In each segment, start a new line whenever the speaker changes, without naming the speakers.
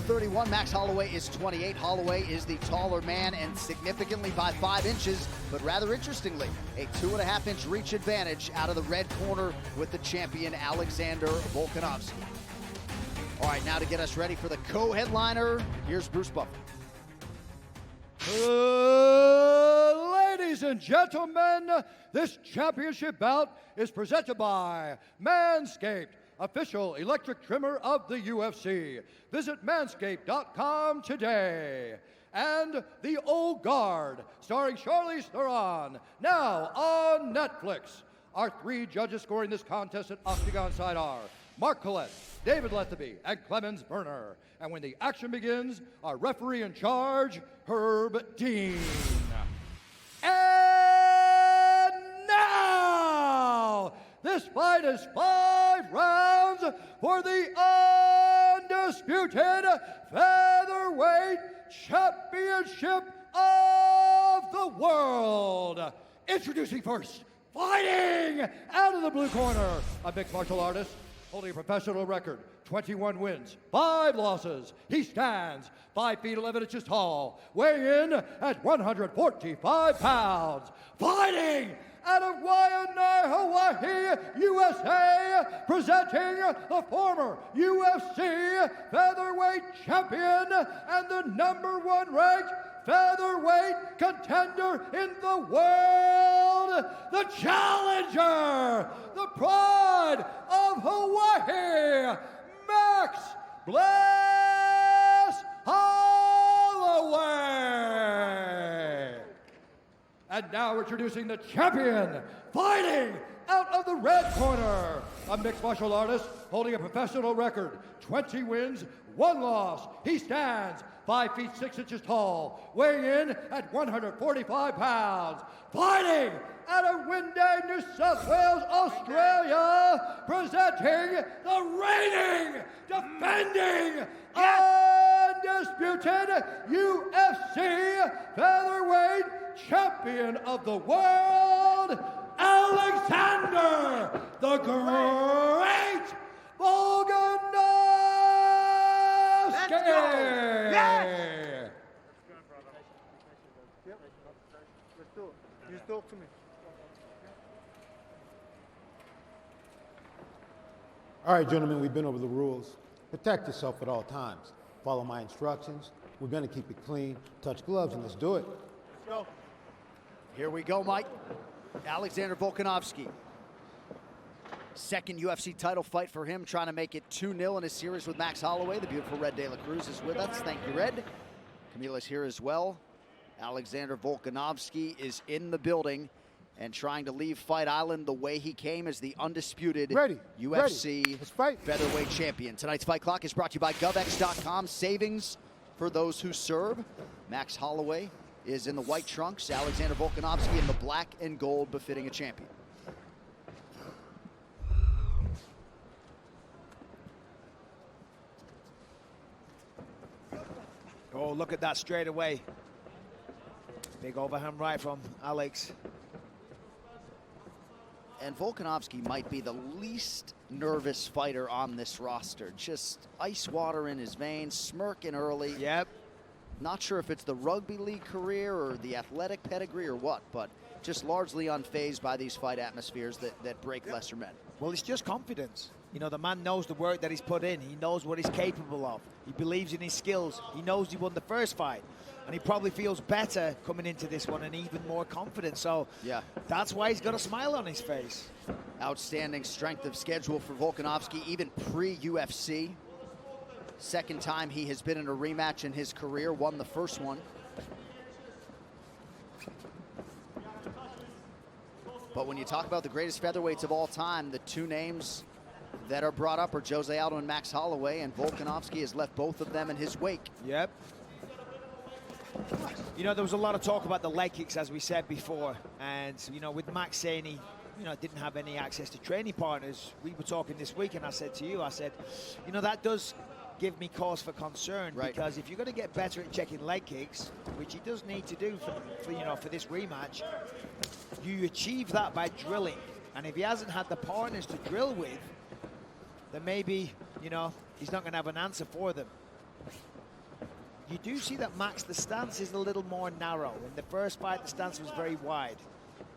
31. Max Holloway is 28. Holloway is the taller man and significantly by 5 inches, but rather interestingly, a 2.5-inch reach advantage out of the red corner with the champion Alexander Volkanovski. All right, now to get us ready for the co-headliner, here's Bruce Buffer.
Ladies and gentlemen, this championship bout is presented by Manscaped, official electric trimmer of the UFC. Visit manscaped.com today. And The Old Guard, starring Charlize Theron, now on Netflix. Our 3 judges scoring this contest at Octagon side are Mark Collette, David Letheby, and Clemens Berner. And when the action begins, our referee in charge, Herb Dean. And now, this fight is 5 rounds for the undisputed featherweight championship of the world. Introducing first, fighting out of the blue corner, a mixed martial artist holding a professional record, 21 wins, 5 losses. He stands 5 feet 11 inches tall, weighing in at 145 pounds. Fighting out of Waianae, Hawaii, USA, presenting the former UFC featherweight champion and the #1 ranked featherweight contender in the world, the challenger, the pride of Hawaii, Max Bless Holloway. And now introducing the champion, fighting out of the red corner, a mixed martial artist holding a professional record, 20 wins, 1 loss. He stands 5 feet 6 inches tall, weighing in at 145 pounds. Fighting out of Windang, New South Wales, Australia, presenting the reigning, defending, undisputed UFC featherweight champion of the world, Alexander the Great Volkановski.
Let's go! Yes! Let's do it. You just talk to me.
All right, gentlemen, we've been over the rules. Protect yourself at all times. Follow my instructions. We're going to keep it clean. Touch gloves, and let's do it.
Let's go.
Here we go, Mike. Alexander Volkanovski. Second UFC title fight for him, trying to make it 2-0 in his series with Max Holloway. The beautiful Red De La Cruz is with us. Thank you, Red. Camila's here as well. Alexander Volkanovski is in the building and trying to leave Fight Island the way he came as the undisputed UFC featherweight champion. Tonight's Fight Clock is brought to you by GovX.com. Savings for those who serve. Max Holloway is in the white trunks. Alexander Volkanovski in the black and gold, befitting a champion.
Oh, look at that straight away. Big overhand right from Alex.
And Volkanovski might be the least nervous fighter on this roster. Just ice water in his veins, smirking early.
Yep.
Not sure if it's the rugby league career or the athletic pedigree or what, but just largely unfazed by these fight atmospheres that break lesser men.
Well, it's just confidence. You know, the man knows the work that he's put in. He knows what he's capable of. He believes in his skills. He knows he won the first fight. And he probably feels better coming into this one and even more confident. So
yeah,
that's why he's got a smile on his face.
Outstanding strength of schedule for Volkanovski, even pre-UFC. Second time he has been in a rematch in his career, won the first one. But when you talk about the greatest featherweights of all time, the 2 names that are brought up are Jose Aldo and Max Holloway, and Volkanovski has left both of them in his wake.
Yep. You know, there was a lot of talk about the leg kicks, as we said before. And, you know, with Max saying he, didn't have any access to training partners, we were talking this week, and I said to you, you know, that does give me cause for concern, right? Because if you're going to get better at checking leg kicks, which he does need to do for this rematch, you achieve that by drilling. And if he hasn't had the partners to drill with, then maybe, he's not going to have an answer for them. you do see that Max, the stance is a little more narrow. In the first fight, the stance was very wide.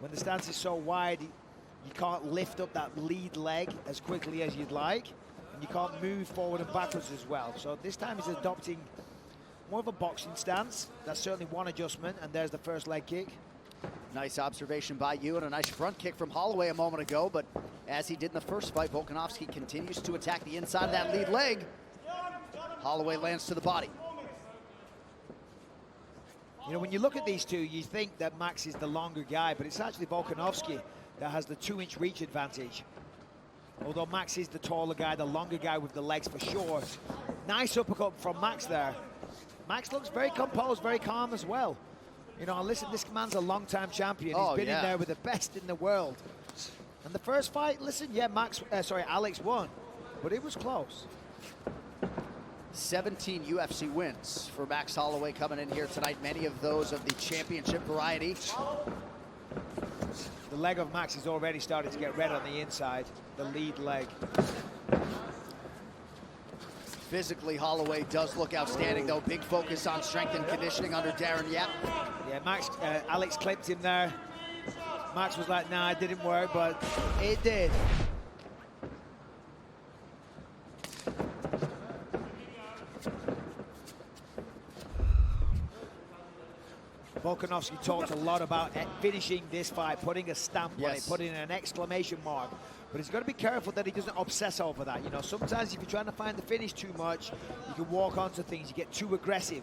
When the stance is so wide, you can't lift up that lead leg as quickly as you'd like, and you can't move forward and backwards as well. So this time he's adopting more of a boxing stance. That's certainly one adjustment, and there's the first leg kick.
Nice observation by you, and a nice front kick from Holloway a moment ago, but as he did in the first fight, Volkanovski continues to attack the inside of that lead leg. Holloway lands to the body.
You know, when you look at these two, you think that Max is the longer guy, but it's actually Volkanovski that has the 2-inch reach advantage. Although Max is the taller guy, the longer guy with the legs for sure. Nice uppercut from Max there. Max looks very composed, very calm as well. You know, listen, this man's a long-time champion. He's been in there with the best in the world. And the first fight, listen, yeah, Alex won, but it was close.
17 UFC wins for Max Holloway coming in here tonight, many of those of the championship variety.
The leg of Max is already starting to get red on the inside, the lead leg.
Physically, Holloway does look outstanding, though. Big focus on strength and conditioning under Darren Yap.
Yeah, Alex clipped him there. Max was like, nah, it didn't work, but it did. Volkanovski talked a lot about finishing this fight, putting a stamp on it, putting an exclamation mark. But he's got to be careful that he doesn't obsess over that. You know, sometimes if you're trying to find the finish too much, you can walk onto things, you get too aggressive.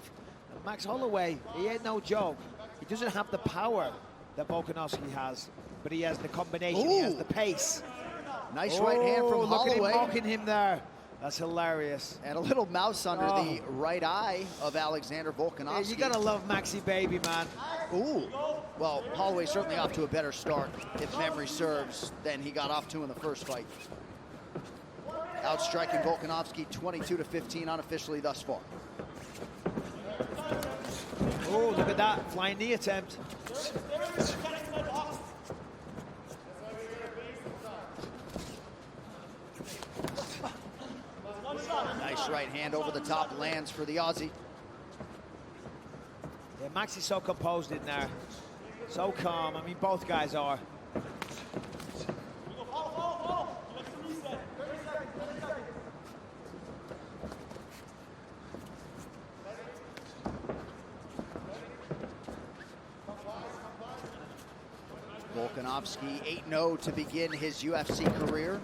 And Max Holloway, he ain't no joke. He doesn't have the power that Volkanovski has, but he has the combination, he has the pace.
Nice right hand from Holloway.
Look at him mocking him there. That's hilarious.
And a little mouse under the right eye of Alexander Volkanovski.
Yeah, you gotta love Maxi baby, man.
Ooh. Well, Holloway's certainly off to a better start, if memory serves, than he got off to in the first fight. Outstriking Volkanovski 22-15 unofficially thus far.
Oh, look at that, flying knee attempt.
Nice right hand over the top, lands for the Aussie.
Yeah, Max is so composed in there. So calm, I mean, both guys are.
Volkanovski 8-0 to begin his UFC career.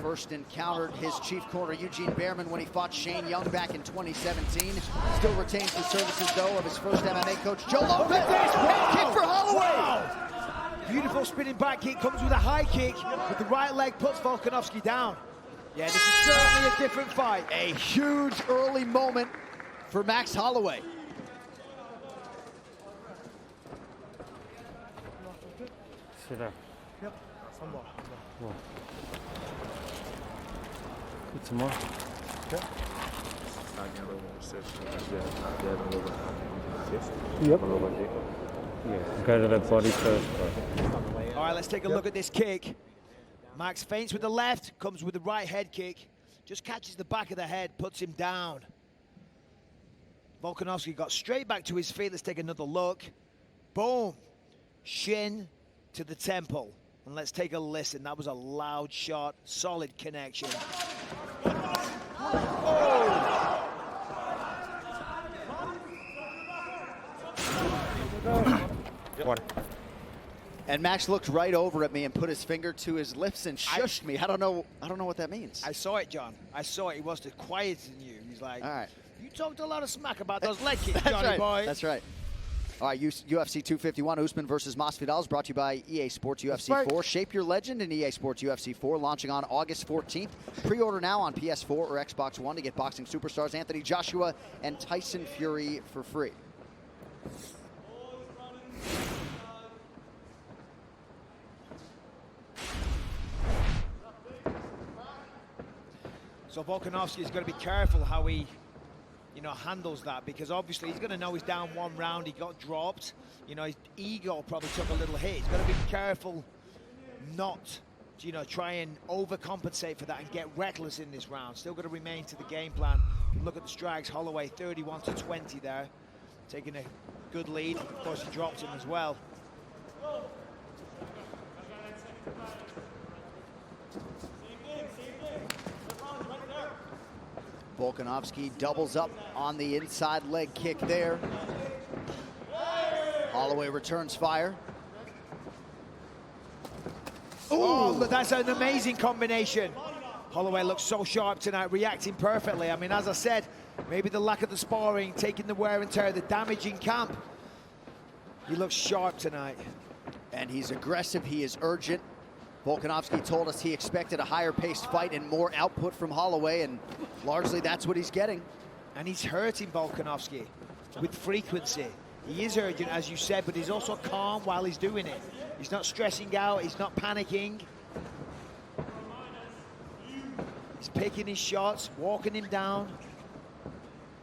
First encountered his chief corner, Eugene Behrman, when he fought Shane Young back in 2017. Still retains the services, though, of his first MMA coach, Joe Lopez. Head kick for Holloway.
Wow. Beautiful spinning back kick, comes with a high kick, with the right leg puts Volkanovski down. Yeah, this is certainly a different fight.
A huge early moment for Max Holloway.
Sit down. Yep. Some more. Some more. Okay. Yep. Yeah, go to the body first.
All right, let's take a look at this kick. Max feints with the left, comes with the right head kick, just catches the back of the head, puts him down. Volkanovski got straight back to his feet. Let's take another look. Boom. Shin to the temple. And let's take a listen. That was a loud shot, solid connection.
And Max looked right over at me and put his finger to his lips and shushed me. I don't know what that means.
I saw it, John. I saw it. He wants to quieten you. He's like,
all right.
You talked a lot of smack about those leg kicks, Johnny boy.
That's right. All right, UFC 251, Usman versus Masvidal is brought to you by EA Sports UFC 4. Shape your legend in EA Sports UFC 4, launching on August 14th. Pre-order now on PS4 or Xbox One to get boxing superstars Anthony Joshua and Tyson Fury for free.
So Volkanovski is going to be careful how he, handles that, because obviously he's going to know he's down one round, he got dropped. His ego probably took a little hit. He's got to be careful not to, try and overcompensate for that and get reckless in this round. Still got to remain to the game plan Look at the strikes. Holloway 31-20 there, taking a good lead. Of course, he dropped him as well.
Volkanovski doubles up on the inside leg kick there. Holloway returns fire.
Oh, look, that's an amazing combination. Holloway looks so sharp tonight, reacting perfectly. I mean, as I said, maybe the lack of the sparring, taking the wear and tear, the damage in camp. He looks sharp tonight.
And he's aggressive, he is urgent. Volkanovski told us he expected a higher paced fight and more output from Holloway, and largely that's what he's getting.
And he's hurting Volkanovski with frequency. He is urgent, as you said, but he's also calm while he's doing it. He's not stressing out, he's not panicking. He's picking his shots, walking him down,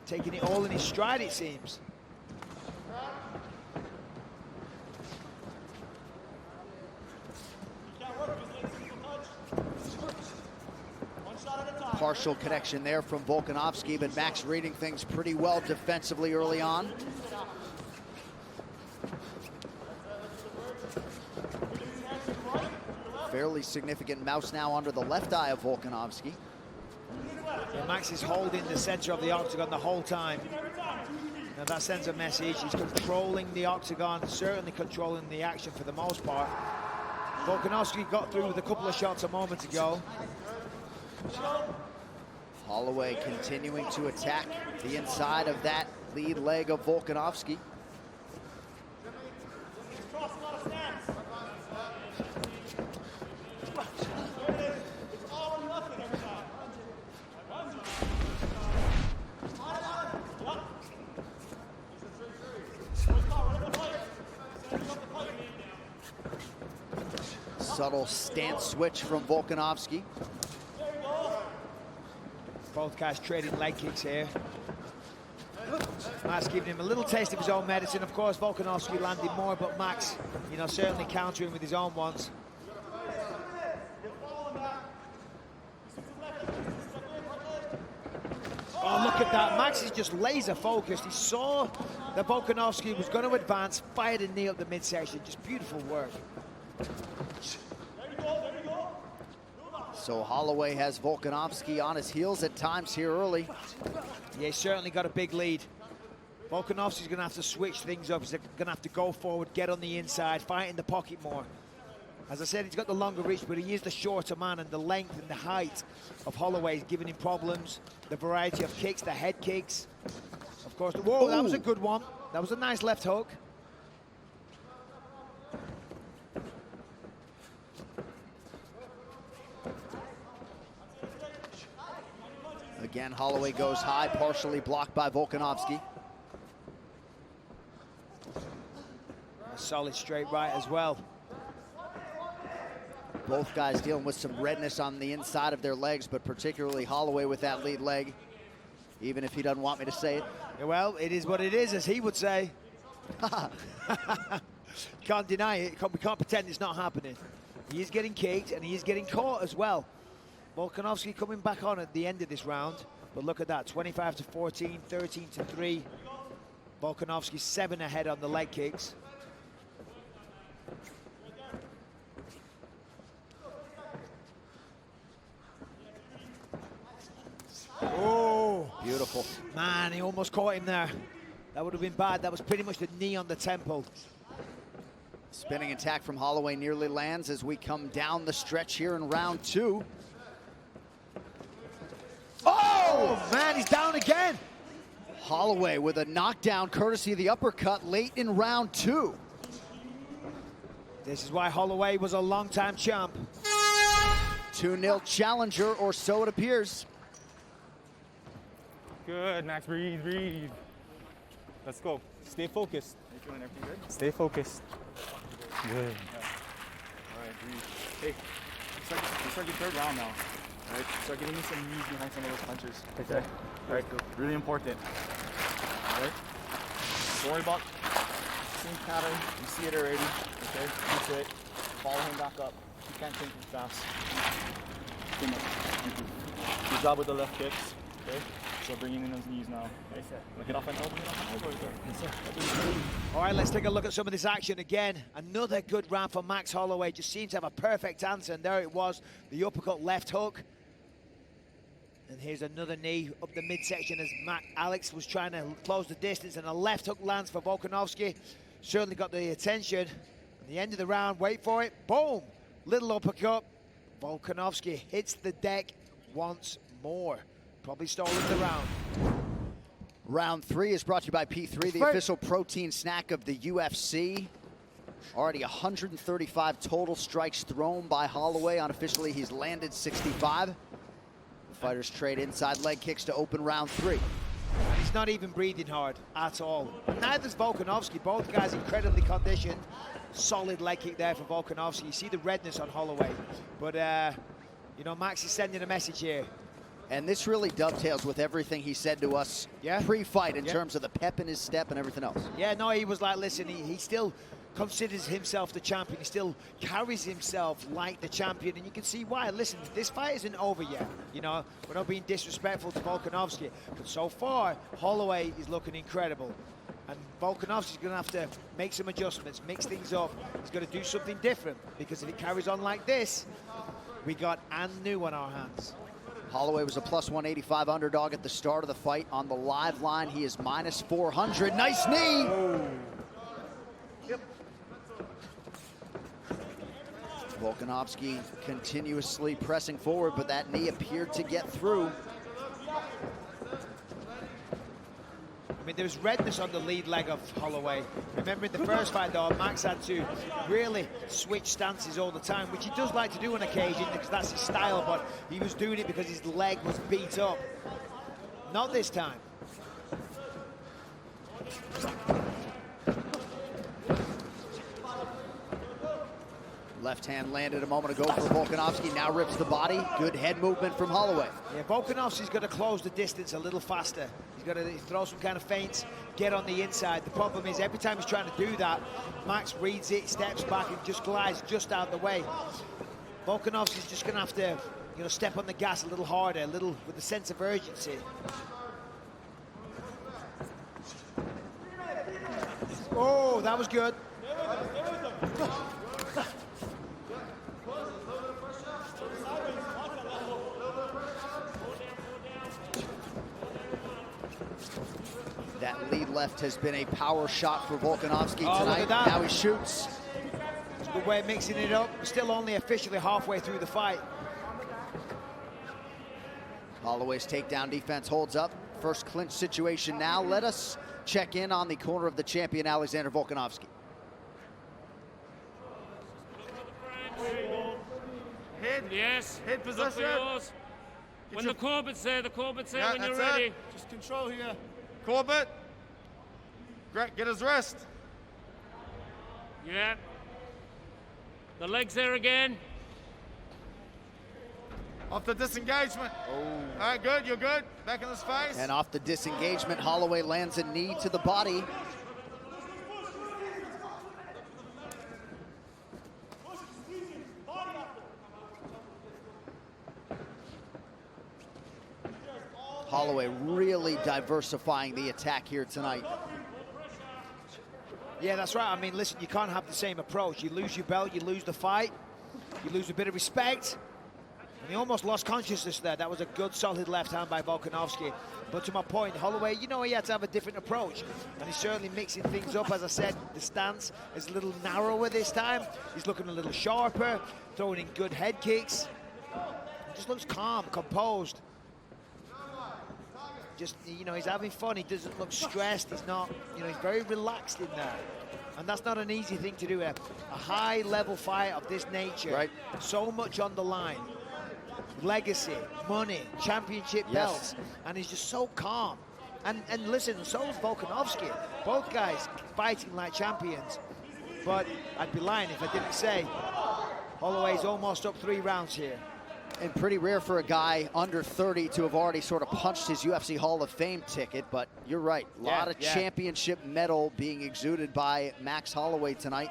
taking it all in his stride, it seems.
Partial connection there from Volkanovski, but Max reading things pretty well defensively early on. Fairly significant mouse now under the left eye of Volkanovski.
Yeah, Max is holding the center of the octagon the whole time. Now that sends a message. He's controlling the octagon, certainly controlling the action for the most part. Volkanovski got through with a couple of shots a moment ago.
Holloway continuing to attack the inside of that lead leg of Volkanovski. Subtle stance switch from Volkanovski.
Both guys trading leg kicks here. Max giving him a little taste of his own medicine. Of course, Volkanovski landed more, but Max, you know, certainly countering with his own ones. Oh, look at that. Max is just laser focused. He saw that Volkanovski was going to advance, fired a knee up the midsection. Just beautiful work.
So Holloway has Volkanovski on his heels at times here early.
Yeah, he's certainly got a big lead. Volkanovski's going to have to switch things up. He's going to have to go forward, get on the inside, fight in the pocket more. As I said, he's got the longer reach, but he is the shorter man, and the length and the height of Holloway is giving him problems. The variety of kicks, the head kicks. Of course, whoa, that was a good one. That was a nice left hook.
Again, Holloway goes high, partially blocked by Volkanovski.
A solid straight right as well.
Both guys dealing with some redness on the inside of their legs, but particularly Holloway with that lead leg, even if he doesn't want me to say it.
Yeah, well, it is what it is, as he would say. Can't deny it. We can't pretend it's not happening. He is getting kicked, and he is getting caught as well. Volkanovski coming back on at the end of this round, but look at that, 25-14, 13-3. Volkanovski 7 ahead on the leg kicks. Oh,
beautiful.
Man, he almost caught him there. That would have been bad. That was pretty much the knee on the temple.
Spinning attack from Holloway nearly lands as we come down the stretch here in round 2.
Oh, man, he's down again.
Holloway with a knockdown courtesy of the uppercut late in round 2.
This is why Holloway was a long-time champ.
2-0 challenger, or so it appears.
Good, Max, breathe, breathe. Let's go. Stay focused.
You feeling everything good?
Stay focused. Good.
All right, breathe. Hey, you start your third round now. All right, start getting some knees behind some of those punches.
Okay.
All right, really important. All right, don't worry about the same pattern. You see it already. Okay, that's it. Follow him back up. You can't think too fast. Too much. Thank you. Good job with the left kicks. Okay. So bringing in those knees now. Look it off an elbow. Yes, sir.
All right, let's take a look at some of this action again. Another good round for Max Holloway. Just seems to have a perfect answer, and there it was, the uppercut left hook. And here's another knee up the midsection as Alex was trying to close the distance, and a left hook lands for Volkanovski. Certainly got the attention. At the end of the round, wait for it, boom! Little uppercut. Volkanovski hits the deck once more. Probably stolen the round.
Round 3 is brought to you by P3, the official protein snack of the UFC. Already 135 total strikes thrown by Holloway. Unofficially, he's landed 65. The fighters trade inside leg kicks to open round 3.
He's not even breathing hard at all. Neither's Volkanovski. Both guys incredibly conditioned. Solid leg kick there for Volkanovski. You see the redness on Holloway. But, you know, Max is sending a message here.
And this really dovetails with everything he said to us pre-fight in terms of the pep in his step and everything else.
Yeah, no, he was like, listen, he still considers himself the champion. He still carries himself like the champion, and you can see why. Listen, this fight isn't over yet. You know, we're not being disrespectful to Volkanovski, but so far, Holloway is looking incredible. And Volkanovski's going to have to make some adjustments, mix things up. He's got to do something different, because if it carries on like this, we got Anu on our hands.
Holloway was a plus 185 underdog at the start of the fight. On the live line, he is minus 400. Nice knee!
Yep.
Volkanovski continuously pressing forward, but that knee appeared to get through.
I mean, there's redness on the lead leg of Holloway. Remember in the first fight, though, Max had to really switch stances all the time, which he does like to do on occasion because that's his style, but he was doing it because his leg was beat up. Not this time.
Left hand landed a moment ago for Volkanovski, now rips the body. Good head movement from Holloway.
Yeah, Volkanovski's got to close the distance a little faster. He's got to throw some kind of feints, get on the inside. The problem is every time he's trying to do that, Max reads it, steps back, and just glides just out of the way. Volkanovski's just going to have to, you know, step on the gas a little harder, a little with a sense of urgency. Oh, that was good.
That lead left has been a power shot for Volkanovski tonight.
Look at that.
Now he shoots.
It's a good way of mixing it up. Still only officially halfway through the fight.
Holloway's takedown defense holds up. First clinch situation now. Let us check in on the corner of the champion, Alexander Volkanovski.
Head. Yes. Head position. When the Corbett's there, when you're ready.
Just control here. Corbett. Great, get his wrist.
Yeah. The legs there again.
Off the disengagement. Oh. All right, good, you're good. Back in the space.
And off the disengagement, Holloway lands a knee to the body. Holloway really diversifying the attack here tonight.
Yeah, that's right. I mean, listen, you can't have the same approach. You lose your belt, you lose the fight, you lose a bit of respect. And he almost lost consciousness there. That was a good, solid left hand by Volkanovski. But to my point, Holloway, you know, he had to have a different approach. And he's certainly mixing things up. As I said, the stance is a little narrower this time. He's looking a little sharper, throwing in good head kicks. He just looks calm, composed. Just, you know, he's having fun. He doesn't look stressed. He's not, you know, he's very relaxed in there. And that's not an easy thing to do. A high-level fight of this nature.
Right.
So much on the line. Legacy, money, championship belts. And he's just so calm. And listen, so is Volkanovski. Both guys fighting like champions. But I'd be lying if I didn't say Holloway's almost up 3 rounds here.
And pretty rare for a guy under 30 to have already sort of punched his UFC Hall of Fame ticket, but you're right. A lot of championship metal being exuded by Max Holloway tonight.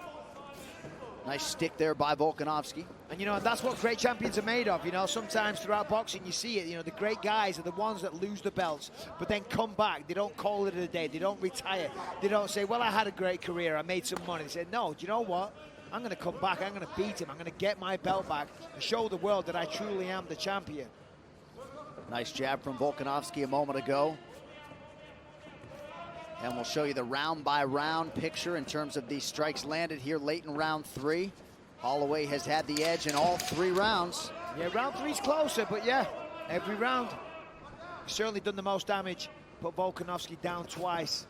Nice stick there by Volkanovski.
And, you know, that's what great champions are made of. You know, sometimes throughout boxing you see it. You know, the great guys are the ones that lose the belts, but then come back. They don't call it a day. They don't retire. They don't say, well, I had a great career. I made some money. They say, no, do you know what? I'm going to come back. I'm going to beat him. I'm going to get my belt back and show the world that I truly am the champion.
Nice jab from Volkanovski a moment ago. And we'll show you the round-by-round picture in terms of these strikes landed here late in round 3. Holloway has had the edge in all 3 rounds.
Yeah, round 3's closer, but yeah, every round. Certainly done the most damage. Put Volkanovski down twice.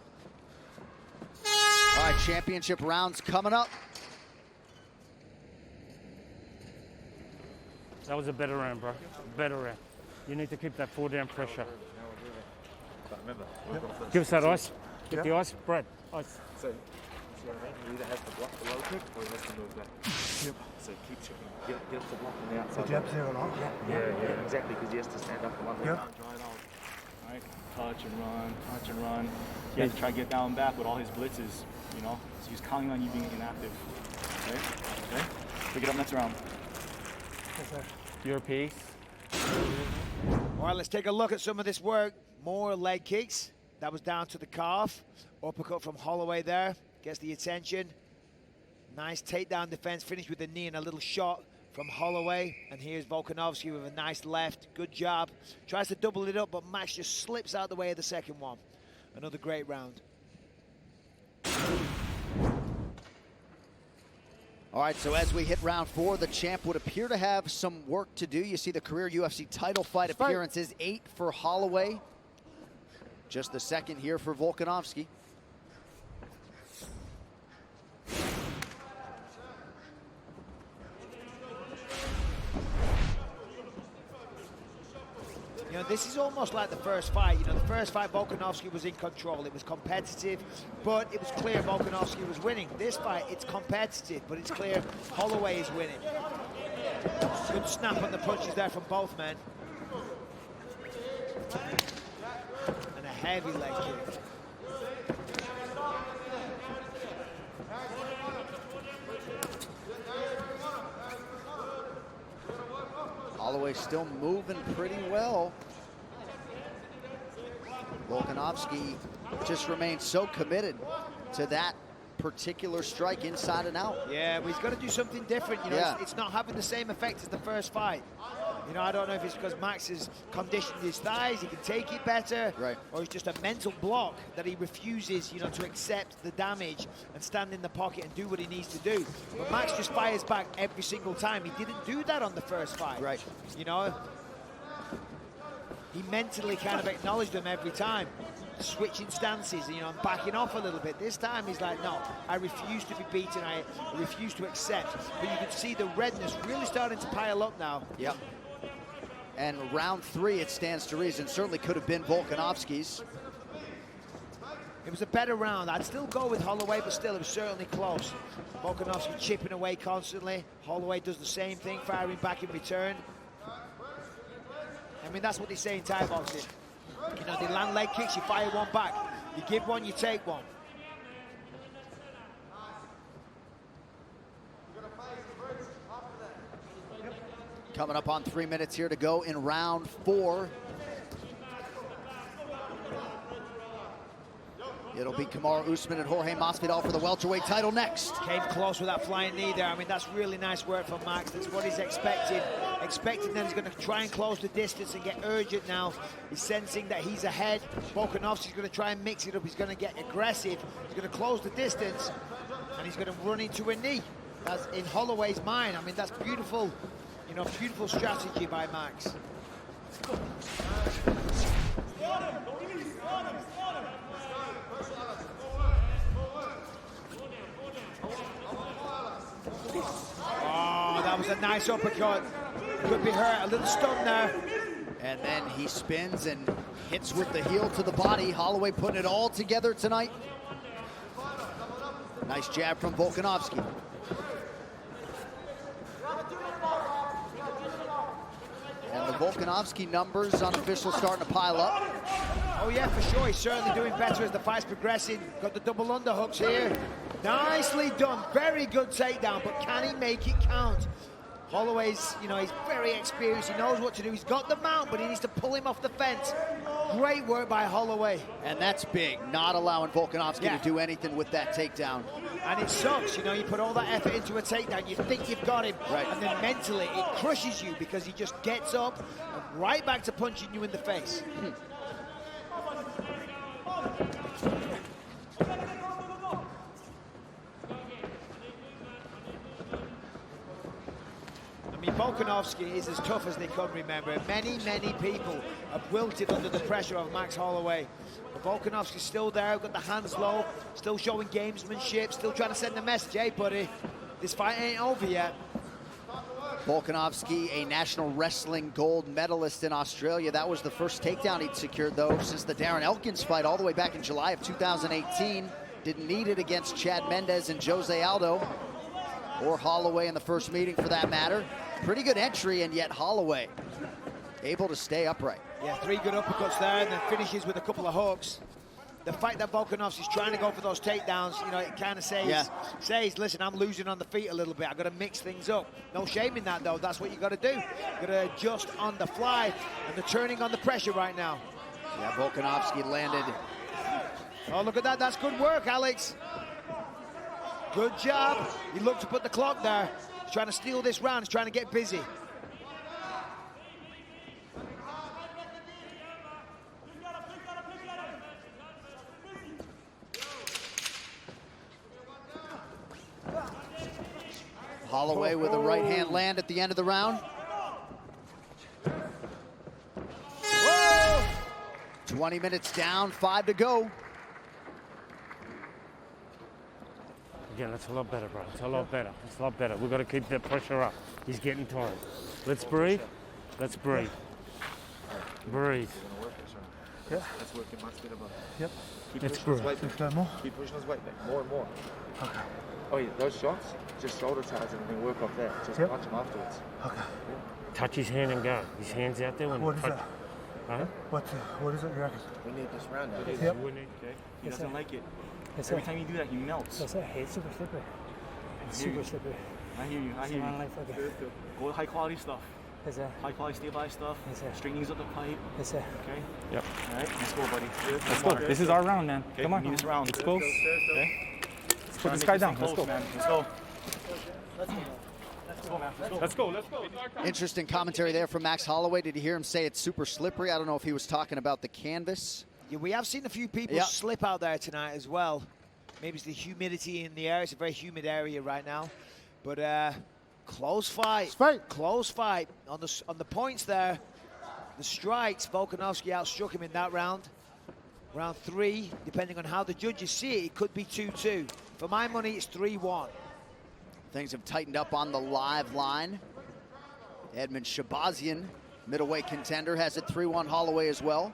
All right, championship rounds coming up.
That was a better round, bro. Better round. You need to keep that 4-down pressure. Give us that ice. Get the ice, Brad. Ice.
So, see what I mean? He either has to block the low kick or he has to move that. Yep. So keep chipping. Get to block on the outside.
The jab's there or not?
Yeah, exactly, because he has to stand up for one.
Yep.
Dry it out. All right, touch and run, touch and run. He has to try to get down back with all his blitzes, you know? So he's counting on you being inactive. Okay? Okay? Pick it up next round.
Your piece.
All right, let's take a look at some of this work. More leg kicks. That was down to the calf. Uppercut from Holloway there. Gets the attention. Nice takedown defense. Finished with a knee and a little shot from Holloway. And here's Volkanovski with a nice left. Good job. Tries to double it up, but Max just slips out the way of the second one. Another great round.
All right, so as we hit round 4, the champ would appear to have some work to do. You see the career UFC title fight appearances, 8 for Holloway. Just the second here for Volkanovski.
You know, this is almost like the first fight. You know, the first fight, Volkanovski was in control. It was competitive, but it was clear Volkanovski was winning. This fight, it's competitive, but it's clear Holloway is winning. Good snap on the punches there from both men. And a heavy leg kick.
Holloway still moving pretty well. Volkanovski just remains so committed to that particular strike inside and out.
Yeah, but he's got to do something different. You know,
Yeah.
it's not having the same effect as the first fight. You know, I don't know if it's because Max has conditioned his thighs, he can take it better,
right,
or it's just a mental block that he refuses, you know, to accept the damage and stand in the pocket and do what he needs to do. But Max just fires back every single time. He didn't do that on the first fight.
Right.
You know, he mentally kind of acknowledged them every time. Switching stances, you know, and backing off a little bit. This time he's like, no, I refuse to be beaten. I refuse to accept. But you can see the redness really starting to pile up now.
Yep. And round 3, it stands to reason, certainly could have been Volkanovski's.
It was a better round. I'd still go with Holloway, but still, it was certainly close. Volkanovski chipping away constantly. Holloway does the same thing, firing back in return. I mean, that's what they say in Thai boxing. You know, they land leg kicks, you fire one back. You give one, you take one.
Coming up on 3 minutes here to go in round 4. It'll be Kamaru Usman and Jorge Masvidal for the welterweight title next.
Came close with that flying knee there. I mean, that's really nice work from Max. That's what he's expecting. Expecting that he's going to try and close the distance and get urgent now. He's sensing that he's ahead. Volkanovski's going to try and mix it up. He's going to get aggressive. He's going to close the distance. And he's going to run into a knee. That's in Holloway's mind. I mean, that's beautiful, you know, beautiful strategy by Max. Oh, that was a nice uppercut. Could be hurt, a little stun there.
And then he spins and hits with the heel to the body. Holloway putting it all together tonight. Nice jab from Volkanovski. And the Volkanovski numbers unofficial starting to pile up.
Oh yeah, for sure. He's certainly doing better as the fight's progressing. Got the double underhooks here. Nicely done. Very good takedown, but can he make it count? Holloway's, you know, he's very experienced. He knows what to do. He's got the mount, but he needs to pull him off the fence. Great work by Holloway.
And that's big, not allowing Volkanovski to do anything with that takedown.
And it sucks, you know, you put all that effort into a takedown, you think you've got him, and then mentally it crushes you because he just gets up and right back to punching you in the face. I mean, Volkanovski is as tough as they come, remember. Many, many people have wilted under the pressure of Max Holloway. But Volkanovski's still there, got the hands low, still showing gamesmanship, still trying to send the message, hey, buddy, this fight ain't over yet.
Volkanovski, a national wrestling gold medalist in Australia. That was the first takedown he'd secured, though, since the Darren Elkins fight all the way back in July of 2018. Didn't need it against Chad Mendes and Jose Aldo, or Holloway in the first meeting for that matter. Pretty good entry, and yet Holloway able to stay upright.
Yeah, 3 good uppercuts there, and then finishes with a couple of hooks. The fact that Volkanovski's trying to go for those takedowns, you know, it kind of says, listen, I'm losing on the feet a little bit. I've got to mix things up. No shame in that, though. That's what you got to do. You got to adjust on the fly, and they're turning on the pressure right now.
Yeah, Volkanovski landed.
Oh, look at that. That's good work, Alex. Good job. He looked to put the clock there. He's trying to steal this round. He's trying to get busy.
Holloway with a right hand land at the end of the round. Whoa! 20 minutes down, 5 to go.
Again, that's a lot better, bro. It's a lot better. It's a lot better. We've got to keep that pressure up. He's getting tired. Let's breathe. Let's breathe. Breathe.
Yeah. Let's work much better.
Yep.
Keep
Let's
pushing his
breathe.
weight back.
More.
Keep pushing his weight back. More and more.
Okay.
Oh yeah, those shots, just shoulder charge and then work off that. Just punch him afterwards.
Okay. Touch his hand and go. His hand's out there.
What is that?
Huh?
What is it, you reckon?
We need this round now.
Yep.
Okay. He doesn't like it.
Yes,
Every time you do that, he melts.
That's it. It's super slippery. It's super slippery.
I hear you. I hear you. Go with high quality stuff.
Is it?
High quality stabilized stuff.
Yes, sir.
Stringings up the pipe.
Is it?
Okay.
Yep.
All right. Let's go, buddy.
Let's go. This is our round, man.
Okay,
Come on.
we need this round.
Let's go.
Okay.
Let's put this guy down. Let's go.
Man. Let's go.
Let's go, man. Let's go. Let's go.
Interesting commentary there from Max Holloway. Did you hear him say it's super slippery? I don't know if he was talking about the canvas.
Yeah, we have seen a few people slip out there tonight as well. Maybe it's the humidity in the air. It's a very humid area right now. But close fight. Close fight. On the points there, the strikes, Volkanovski outstruck him in that round. Round 3, depending on how the judges see it, it could be 2-2. For my money, it's 3-1.
Things have tightened up on the live line. Edmund Shabazian, middleweight contender, has it 3-1 Holloway as well.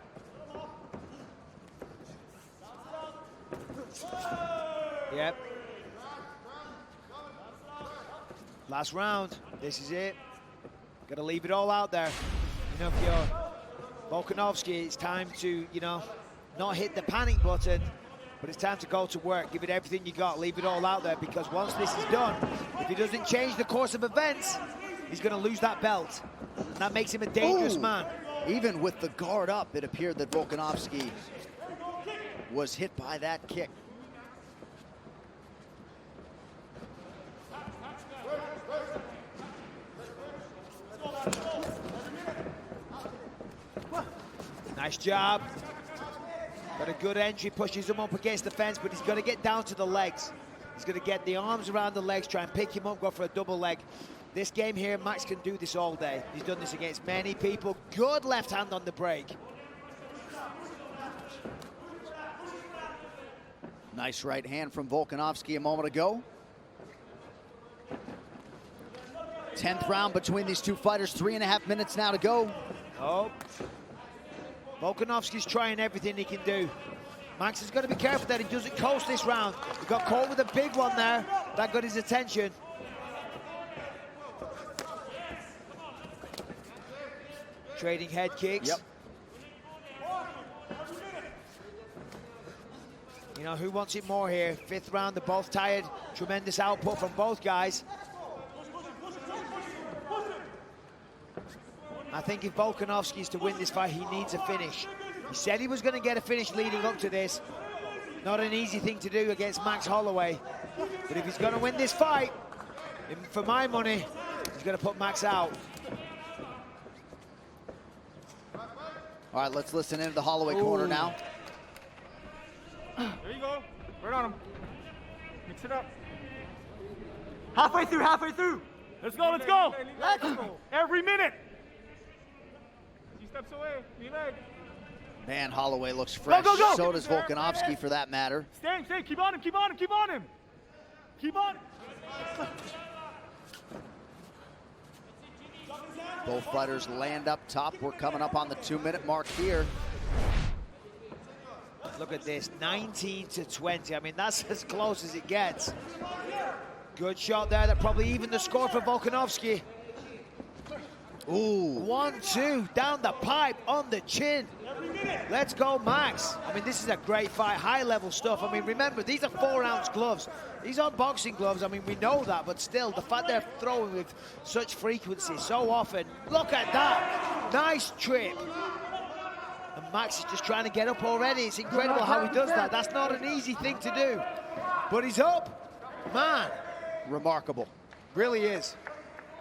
Yep. Last round. This is it. Got to leave it all out there. You know, if you're Volkanovski, it's time to, you know, not hit the panic button, but it's time to go to work. Give it everything you got. Leave it all out there, because once this is done, if he doesn't change the course of events, he's going to lose that belt. And that makes him a dangerous man.
Even with the guard up, it appeared that Volkanovski was hit by that kick.
Nice job. Got a good entry, pushes him up against the fence, but he's got to get down to the legs. He's going to get the arms around the legs, try and pick him up, go for a double leg. This game here, Max can do this all day. He's done this against many people. Good left hand on the break.
Nice right hand from Volkanovski a moment ago. 10th round between these two fighters, 3.5 minutes now to go.
Oh. Volkanovski's trying everything he can do. Max has got to be careful that he doesn't coast this round. He got caught with a big one there. That got his attention. Trading head kicks.
Yep.
You know, who wants it more here? 5th round, they're both tired. Tremendous output from both guys. I think if Volkanovski is to win this fight, he needs a finish. He said he was going to get a finish leading up to this. Not an easy thing to do against Max Holloway. But if he's going to win this fight, for my money, he's going to put Max out.
All right, let's listen into the Holloway corner now.
There you go. Right on him. Mix it up.
Halfway through, halfway through.
Let's go, let's go. Let's go. Every minute. 2 steps away. Your leg.
Man, Holloway looks fresh.
Go, go, go.
So does Volkanovski, for that matter.
Stay, stay. Keep on him, keep on him, keep on him. Keep on.
Both fighters land up top. We're coming up on the 2-minute mark here.
Look at this, 19-20. I mean, that's as close as it gets. Good shot there. That probably even the score for Volkanovski.
Ooh.
1-2 down the pipe on the chin. Let's go, Max. I mean, this is a great fight, high-level stuff. I mean, remember, these are 4-ounce gloves. These aren't boxing gloves. I mean, we know that, but still, the fact they're throwing with such frequency so often. Look at that. Nice trip. And Max is just trying to get up already. It's incredible how he does that. That's not an easy thing to do. But he's up. Man.
Remarkable.
Really is.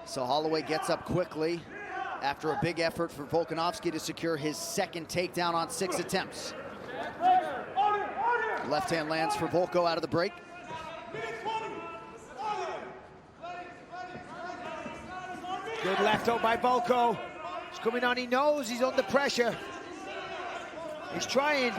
So Holloway gets up quickly after a big effort for Volkanovski to secure his 2nd takedown on 6 attempts. Left hand lands for Volko out of the break.
Good left hook by Volko. He's coming on, he knows he's under pressure. He's trying.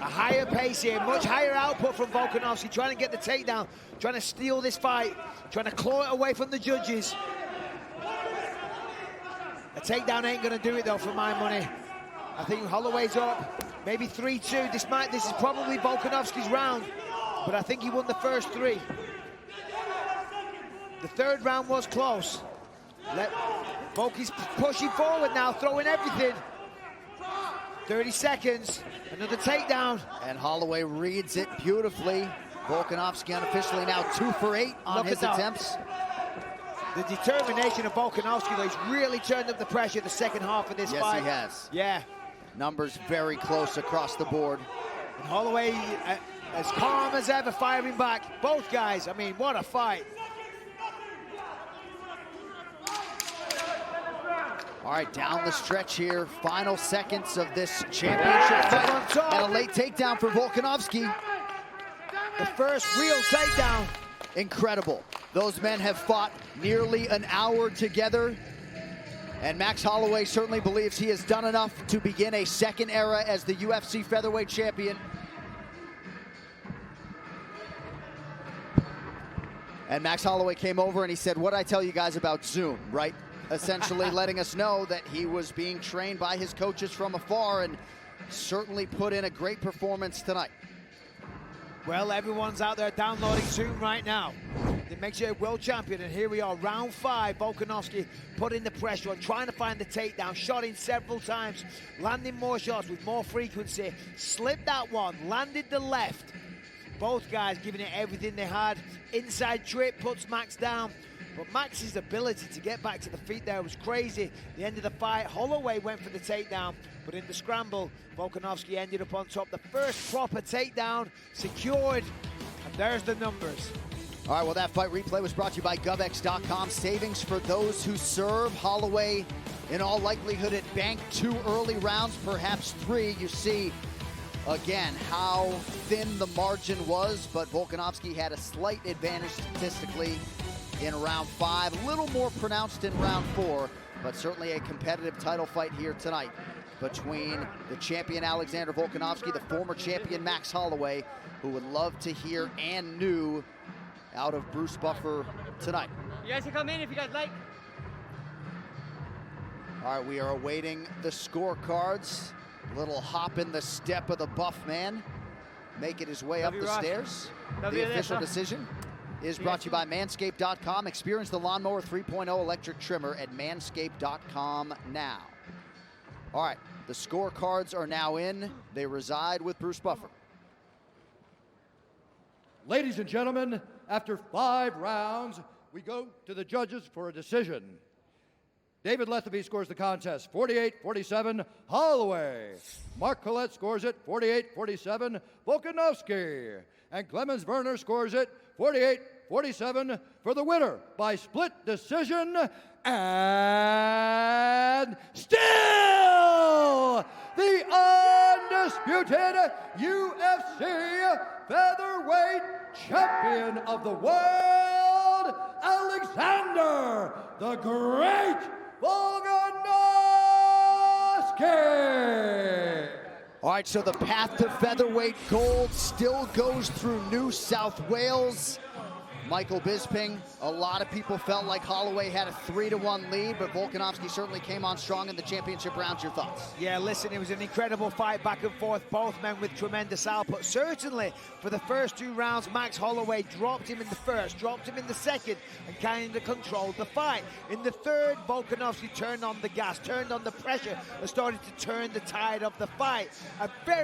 A higher pace here, much higher output from Volkanovski, trying to get the takedown, trying to steal this fight, trying to claw it away from the judges. A takedown ain't gonna do it though, for my money. I think Holloway's up, maybe 3-2. This is probably Volkanovski's round, but I think he won the first 3. The 3rd round was close. Volky's pushing forward now, throwing everything. 30 seconds, another takedown.
And Holloway reads it beautifully. Volkanovski unofficially now 2 for 8 on his attempts.
The determination of Volkanovski, though, he's really turned up the pressure the 2nd half of this fight.
Yes, he has.
Yeah.
Numbers very close across the board.
And Holloway, as calm as ever, firing back. Both guys, I mean, what a fight.
All right, down the stretch here. Final seconds of this championship fight. And a late takedown for Volkanovski.
The first real takedown.
Incredible. Those men have fought nearly an hour together. And Max Holloway certainly believes he has done enough to begin a 2nd era as the UFC featherweight champion. And Max Holloway came over and he said, "What'd I tell you guys about Zoom," right? Essentially letting us know that he was being trained by his coaches from afar and certainly put in a great performance tonight.
Well, everyone's out there downloading Zoom right now. It makes you a world champion, and here we are, round 5. Volkanovski putting the pressure on, trying to find the takedown, shot in several times, landing more shots with more frequency, slipped that one, landed the left. Both guys giving it everything they had. Inside trip puts Max down. But Max's ability to get back to the feet there was crazy. The end of the fight, Holloway went for the takedown, but in the scramble, Volkanovski ended up on top. The first proper takedown secured, and there's the numbers.
All right, well, that fight replay was brought to you by GovX.com. Savings for those who serve. Holloway, in all likelihood, had banked 2 early rounds, perhaps 3. You see, again, how thin the margin was, but Volkanovski had a slight advantage statistically in round 5, a little more pronounced in round 4, but certainly a competitive title fight here tonight between the champion Alexander Volkanovski, the former champion Max Holloway, who would love to hear and knew out of Bruce Buffer tonight.
You guys can come in if you guys like.
All right, we are awaiting the scorecards. Little hop in the step of the buff man, making his way up the stairs. The official decision is brought to you by Manscaped.com. Experience the Lawnmower 3.0 electric trimmer at Manscaped.com now. All right, the scorecards are now in. They reside with Bruce Buffer.
Ladies and gentlemen, after 5 rounds, we go to the judges for a decision. David Letheby scores the contest, 48-47, Holloway. Mark Collette scores it, 48-47, Volkanovski. And Clemens Werner scores it, 48-47, for the winner by split decision. And still the undisputed UFC featherweight champion of the world, Alexander the Great Volkanovski.
All right, so the path to featherweight gold still goes through New South Wales. Michael Bisping, a lot of people felt like Holloway had a 3-1 lead, but Volkanovski certainly came on strong in the championship rounds. Your thoughts?
Yeah, listen, it was an incredible fight back and forth, both men with tremendous output. Certainly, for the first 2 rounds, Max Holloway dropped him in the first, dropped him in the second, and kind of controlled the fight. In the third, Volkanovski turned on the gas, turned on the pressure, and started to turn the tide of the fight. A very